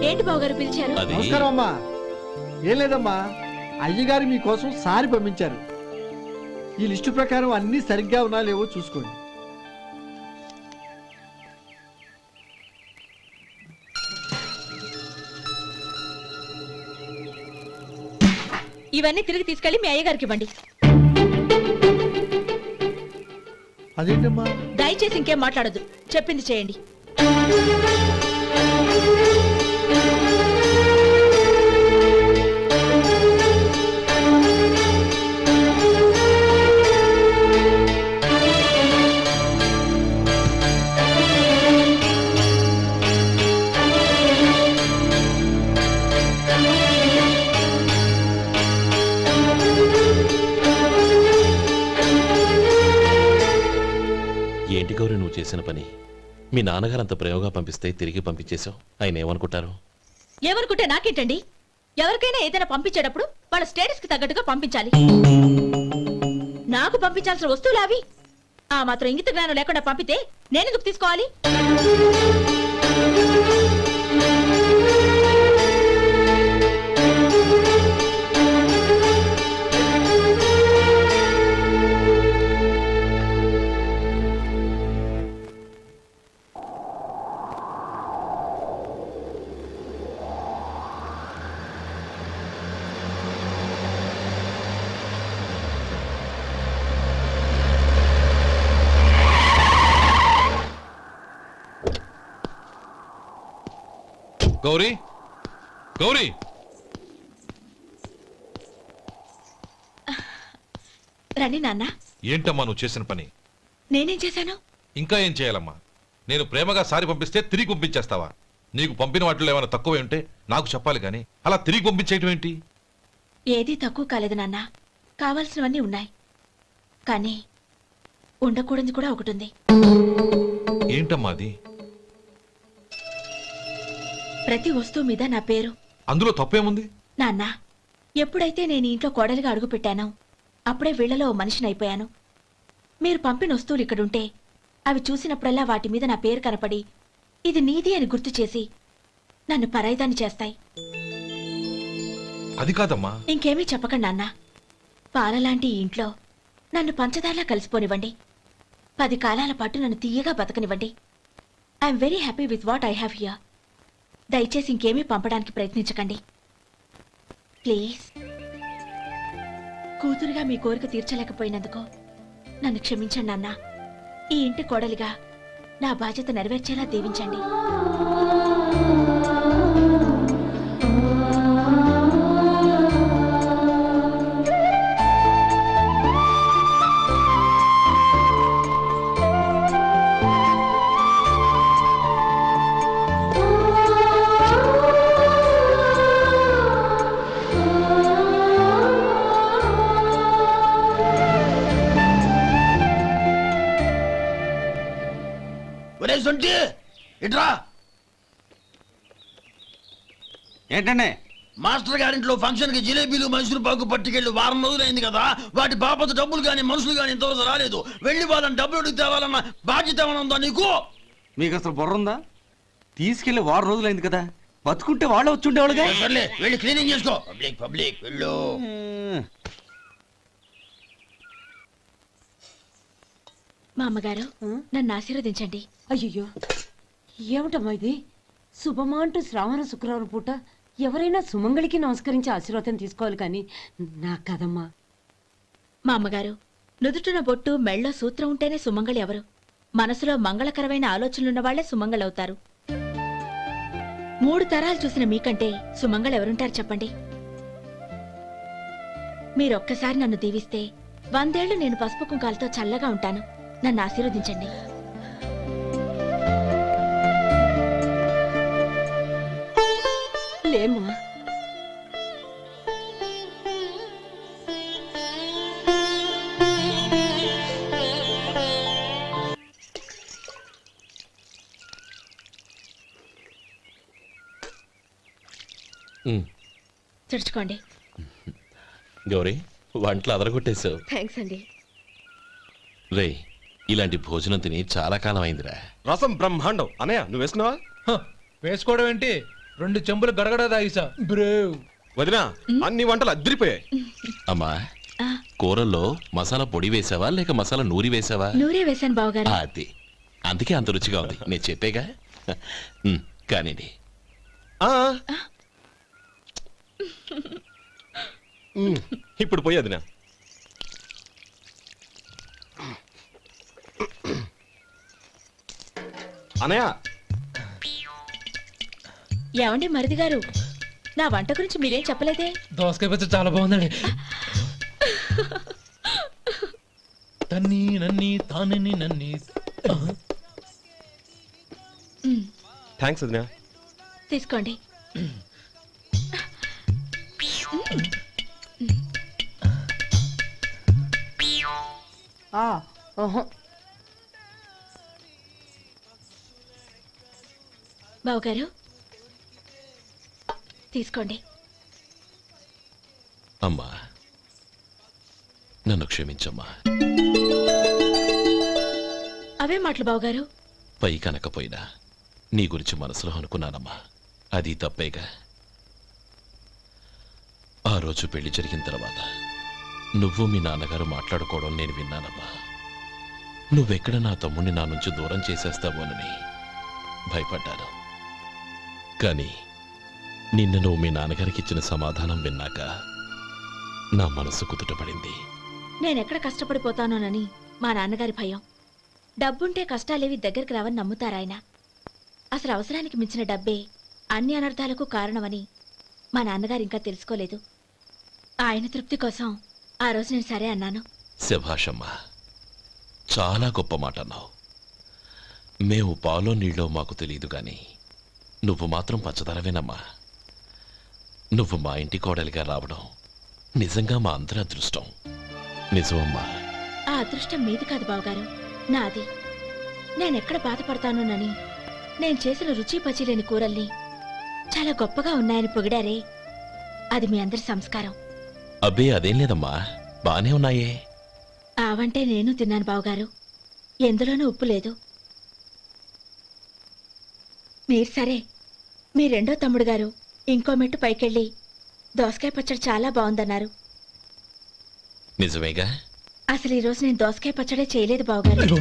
ఏంటి బావగారు పిలిచారు? నమస్కారం అమ్మా. ఏం లేదమ్మా, అయ్యగారు మీకోసం సారి పంపించారు. ఈ లిస్టు ప్రకారం అన్ని సరిగ్గా ఉన్నా లేవో చూసుకోండి. ఇవన్నీ తిరిగి తీసుకెళ్లి మీ అయ్యగారికి ఇవ్వండి. అదేంటమ్మా? దయచేసి ఇంకేం మాట్లాడొద్దు, చెప్పింది చేయండి. ఏంటి గౌరీ నువ్వు చేసిన పని? మీ నాన్నగారు అంత ప్రేమగా పంపిస్తే తిరిగి పంపించేశావు. ఆయన ఏమనుకుంటారు? ఏమనుకుంటే నాకేంటండి? ఎవరికైనా ఏదైనా పంపించేటప్పుడు వాళ్ళ స్టేటస్ కి తగ్గట్టుగా పంపించాలి. నాకు పంపించాల్సిన వస్తువులు అవి. ఆ మాత్రం ఇంగిత జ్ఞానం లేకుండా పంపితే నేనెందుకు తీసుకోవాలి? గౌరీ, గౌరీ, రండి నాన్న. ఏంటమ్మా నువ్వు చేసిన పని? నేనేం చేశాను? ఇంకా ఏం చేయాలమ్మా? నేను ప్రేమగా సారి పంపిస్తే తిరిగి పంపించేస్తావా? నీకు పంపిన వాటిలో ఏమైనా తక్కువ ఉంటే నాకు చెప్పాలి కానీ అలా తిరిగి పంపించేయటం ఏంటి? ఏదీ తక్కువ కాలేదు నాన్న. కావాల్సినవన్నీ ఉన్నాయి, కానీ ఉండకూడదు కూడా ఒకటి ఉంది. ఏంటమ్మా అది? ప్రతి వస్తువు మీద నా పేరు. అందులో తప్పేముంది? నాన్న, ఎప్పుడైతే నేను ఇంట్లో కోడలిగా అడుగు పెట్టానో అప్పుడే వీళ్లలో ఓ మనిషిని అయిపోయాను. మీరు పంపిన వస్తువులు ఇక్కడుంటే అవి చూసినప్పుడల్లా వాటి మీద నా పేరు కనపడి ఇది నీది అని గుర్తు చేసి నన్ను పరాయిదాన్ని చేస్తాయి. అది కాదమ్మా. ఇంకేమీ చెప్పకండి నాన్న. పాలలాంటి ఈ ఇంట్లో నన్ను పంచదారలా కలిసిపోనివ్వండి. 10 కాలాల పాటు నన్ను తీయగా బతకనివ్వండి. I'm very happy with what I have here. దయచేసి ఇంకేమీ పంపడానికి ప్రయత్నించకండి ప్లీజ్. కూతురుగా మీ కోరిక తీర్చలేకపోయినందుకు నన్ను క్షమించండి నాన్న. ఈ ఇంటి కోడలిగా నా బాధ్యత నెరవేర్చేలా దీవించండి. ఇట్రా. ఏంటండి? మాస్టర్ గారింట్లో ఫంక్షన్ కి జిలేబీలు మైసూరు పాకు పట్టుకెళ్ళి వారం రోజులైంది కదా. వాటి బాపత డబ్బులు గాని మనుషులు గాని ఇంతవరకు రాలేదు. వెళ్ళి వాళ్ళని డబ్బులు అడిగి తేవాలన్న బాధ్యత ఏమైనా ఉందా నీకు? మీకు అసలు బుర్ర ఉందా? తీసుకెళ్లి వారం రోజులైంది కదా, బతుకుంటే వాళ్ళు వచ్చి ఉండేవాళ్ళుగా. సర్లే, వెళ్ళి క్లీనింగ్ చేసుకో. పబ్లిక్ పబ్లిక్ వెళ్ళు. మా అమ్మగారు నన్ను ఆశీర్వదించండి. అయ్యో, ఏమిటమ్మా ఇది? శుభమా అంటూ శ్రావణ శుక్రవారం పూట ఎవరైనా సుమంగళికి నమస్కరించి ఆశీర్వాదం తీసుకోవాలి కానీ నా కదమ్మా. మా అమ్మగారు, నుదుటిన బొట్టు మెళ్ళో సూత్రం ఉంటేనే సుమంగళి ఎవరు? మనసులో మంగళకరమైన ఆలోచనలున్న వాళ్లే సుమంగళవుతారు. 3 తరాలు చూసిన మీకంటే సుమంగళ ఎవరుంటారు చెప్పండి? మీరొక్కసారి నన్ను దీవిస్తే 100 ఏళ్లు నేను పసుపు కుంకాలతో చల్లగా ఉంటాను. నన్ను ఆశీర్వదించండి. లేమ్మా, చుడుచుకోండి. గౌరీ, వంటలు అదరగొట్టేశావు. థ్యాంక్స్ అండి. రే, ఇలాంటి భోజనం తిని చాలా కాలం అయిందిరా. రసం బ్రహ్మాండం. అనయ్య నువ్వు వేసుకున్నావా? వేసుకోవడం ఏంటి 2 చెంబులు గడగడ తాగిసా బ్రేవ్. వదినా అన్ని వంటలు అద్దరిపోయాయి. అమ్మా ఆ, కూరల్లో మసాలా పొడి వేసావా లేక మసాలా నూరి వేసావా? నూరే వేశాను బావగారు. అది అందుకే అంత రుచిగా ఉంది. నేను చెప్పేగా. కానివ్వండి. ఆ. ఇప్పుడు పోయి వదినా. అనయ్య ఏమండి మరిది గారు, నా వంట గురించి మీరేం చెప్పలేదే? దోసకాయ పచ్చడి చాలా బాగుందండి. తన్ని నన్ని తానని నన్ని. థ్యాంక్స్ వదినా. తీసుకోండి. బావగారు తీసుకోండి. అమ్మా నన్ను క్షమించమ్మా. అవే మాటలు బావగారు. పై కనకపోయినా నీ గురించి మనసులో అనుకున్నానమ్మా. అది తప్పేగా. ఆ రోజు పెళ్లి జరిగిన తర్వాత నువ్వు మీ నాన్నగారు మాట్లాడుకోవడం నేను విన్నానమ్మా. నువ్వెక్కడ నా తమ్ముడిని నా నుంచి దూరం చేసేస్తావోనని భయపడ్డాను. కానీ నిన్న నువ్వు మీ నాన్నగారికి ఇచ్చిన సమాధానం విన్నాక నా మనసు కుదుటపడింది. నేనెక్కడ కష్టపడిపోతానోనని మా నాన్నగారి భయం. డబ్బుంటే కష్టాలేవి దగ్గరికి రావని నమ్ముతారాయన. అసలు అవసరానికి మించిన డబ్బే అన్ని అనర్థాలకు కారణమని మా నాన్నగారు ఇంకా తెలుసుకోలేదు. ఆయన తృప్తి కోసం ఆ రోజు నేను సరే అన్నాను. శభాషమ్మా, చాలా గొప్ప మాట అన్నావు. మేము పాలో నీళ్ళో మాకు తెలియదు గాని నువ్వు మాత్రం పచ్చదనవేనమ్మా. నువ్వు మా ఇంటి కోడలిగా రావడం నిజంగా మా అందరి అదృష్టం. నిజమమ్మా. ఆ అదృష్టం మీది కాదు బావగారు, నాది. నేనెక్కడ బాధపడతానోనని నేను చేసిన రుచి పచిలేని కూరల్ని చాలా గొప్పగా ఉన్నాయని పొగిడారే, అది మీ అందరి సంస్కారం. అబ్బే అదేం లేదమ్మా, బానే ఉన్నాయే. ఆవంటే నేను తిన్నాను బావగారు, ఎందులోనూ ఉప్పు లేదు. మీరు సరే, మీ రెండో తమ్ముడు గారు ఇంకో మెట్టు పైకెళ్ళి దోసకాయ పచ్చడి చాలా బాగుందన్నారు. నిజమేగా? అసలు ఈరోజు నేను దోసకాయ పచ్చడే చేయలేదు బావగారు.